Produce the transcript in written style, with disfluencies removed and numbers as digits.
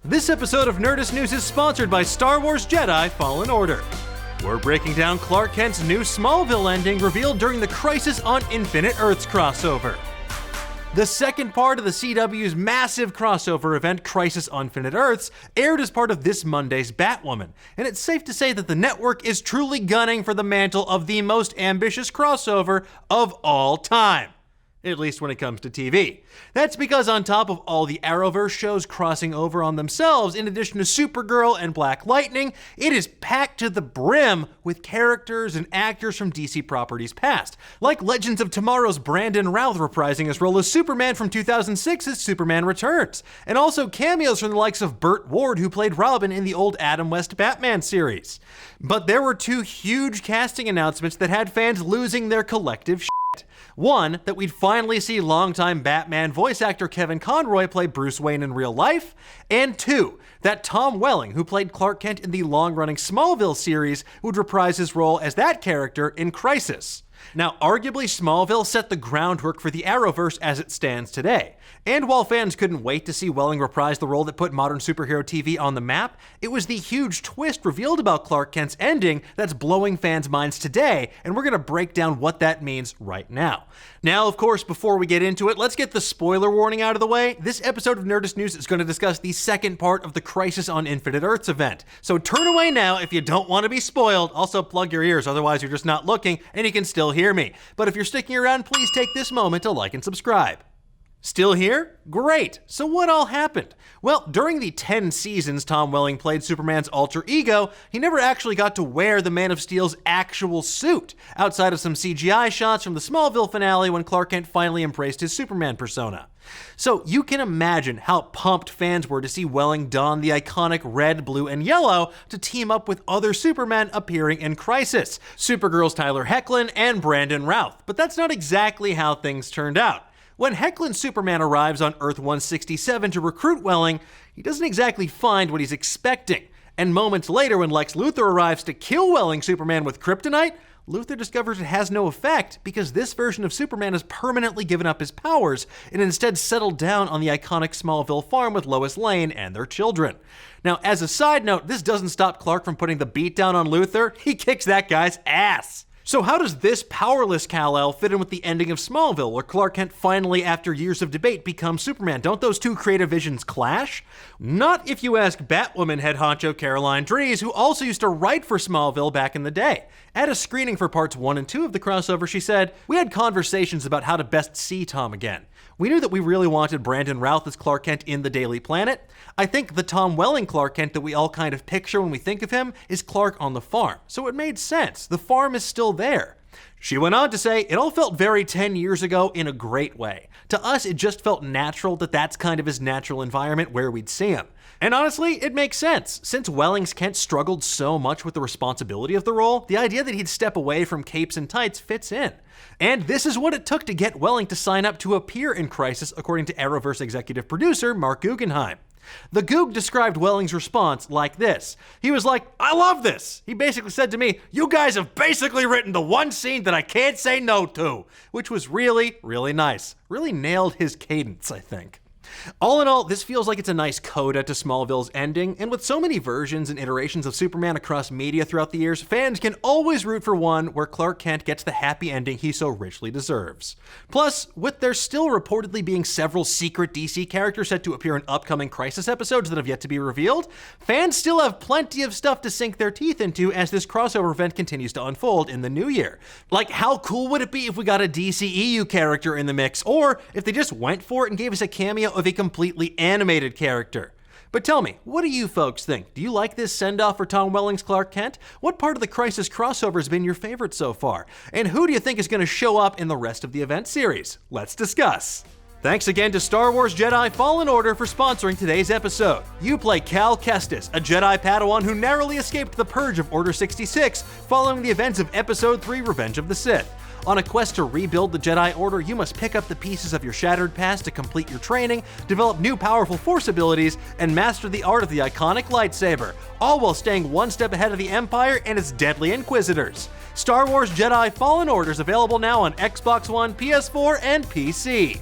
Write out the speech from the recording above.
This episode of Nerdist News is sponsored by Star Wars Jedi Fallen Order. We're breaking down Clark Kent's new Smallville ending revealed during the Crisis on Infinite Earths crossover. The second part of the CW's massive crossover event, Crisis on Infinite Earths, aired as part of this Monday's Batwoman, and it's safe to say that the network is truly gunning for the mantle of the most ambitious crossover of all time. At least when it comes to TV. That's because on top of all the Arrowverse shows crossing over on themselves, in addition to Supergirl and Black Lightning, it is packed to the brim with characters and actors from DC properties past, like Legends of Tomorrow's Brandon Routh reprising his role as Superman from 2006's Superman Returns, and also cameos from the likes of Burt Ward, who played Robin in the old Adam West Batman series. But there were two huge casting announcements that had fans losing their collective shit. One, that we'd finally see longtime Batman voice actor Kevin Conroy play Bruce Wayne in real life, and two, that Tom Welling, who played Clark Kent in the long-running Smallville series, would reprise his role as that character in Crisis. Now, arguably, Smallville set the groundwork for the Arrowverse as it stands today. And while fans couldn't wait to see Welling reprise the role that put modern superhero TV on the map, it was the huge twist revealed about Clark Kent's ending that's blowing fans' minds today, and we're gonna break down what that means right now. Now, of course, before we get into it, let's get the spoiler warning out of the way. This episode of Nerdist News is going to discuss the second part of the Crisis on Infinite Earths event. So turn away now if you don't want to be spoiled. Also plug your ears, otherwise you're just not looking and you can still hear me. But if you're sticking around, please take this moment to like and subscribe. Still here? Great! So what all happened? Well, during the 10 seasons Tom Welling played Superman's alter ego, he never actually got to wear the Man of Steel's actual suit, outside of some CGI shots from the Smallville finale when Clark Kent finally embraced his Superman persona. So you can imagine how pumped fans were to see Welling don the iconic red, blue, and yellow to team up with other Supermen appearing in Crisis, Supergirl's Tyler Hoechlin and Brandon Routh. But that's not exactly how things turned out. When Hoechlin's Superman arrives on Earth 167 to recruit Welling, he doesn't exactly find what he's expecting. And moments later, when Lex Luthor arrives to kill Welling's Superman with kryptonite, Luthor discovers it has no effect because this version of Superman has permanently given up his powers and instead settled down on the iconic Smallville farm with Lois Lane and their children. Now, as a side note, this doesn't stop Clark from putting the beat down on Luthor. He kicks that guy's ass. So how does this powerless Kal-El fit in with the ending of Smallville, where Clark Kent finally, after years of debate, becomes Superman? Don't those two creative visions clash? Not if you ask Batwoman head honcho Caroline Dries, who also used to write for Smallville back in the day. At a screening for parts 1 and 2 of the crossover, she said, "We had conversations about how to best see Tom again. We knew that we really wanted Brandon Routh as Clark Kent in the Daily Planet. I think the Tom Welling Clark Kent that we all kind of picture when we think of him is Clark on the farm. So it made sense. The farm is still there." She went on to say, "It all felt very 10 years ago in a great way. To us, it just felt natural that that's kind of his natural environment where we'd see him." And honestly, it makes sense. Since Welling's Kent struggled so much with the responsibility of the role, the idea that he'd step away from capes and tights fits in. And this is what it took to get Welling to sign up to appear in Crisis, according to Arrowverse executive producer Mark Guggenheim. The Goog described Welling's response like this. He was like, "I love this." He basically said to me, "You guys have basically written the one scene that I can't say no to," which was really, really nice. Really nailed his cadence, I think. All in all, this feels like it's a nice coda to Smallville's ending, and with so many versions and iterations of Superman across media throughout the years, fans can always root for one where Clark Kent gets the happy ending he so richly deserves. Plus, with there still reportedly being several secret DC characters set to appear in upcoming Crisis episodes that have yet to be revealed, fans still have plenty of stuff to sink their teeth into as this crossover event continues to unfold in the new year. Like, how cool would it be if we got a DCEU character in the mix, or if they just went for it and gave us a cameo of a completely animated character? But tell me, what do you folks think? Do you like this send-off for Tom Welling's Clark Kent? What part of the Crisis crossover has been your favorite so far? And who do you think is going to show up in the rest of the event series? Let's discuss. Thanks again to Star Wars Jedi Fallen Order for sponsoring today's episode. You play Cal Kestis, a Jedi Padawan who narrowly escaped the purge of Order 66 following the events of Episode 3 Revenge of the Sith. On a quest to rebuild the Jedi Order, you must pick up the pieces of your shattered past to complete your training, develop new powerful Force abilities, and master the art of the iconic lightsaber, all while staying one step ahead of the Empire and its deadly Inquisitors. Star Wars Jedi Fallen Order is available now on Xbox One, PS4, and PC.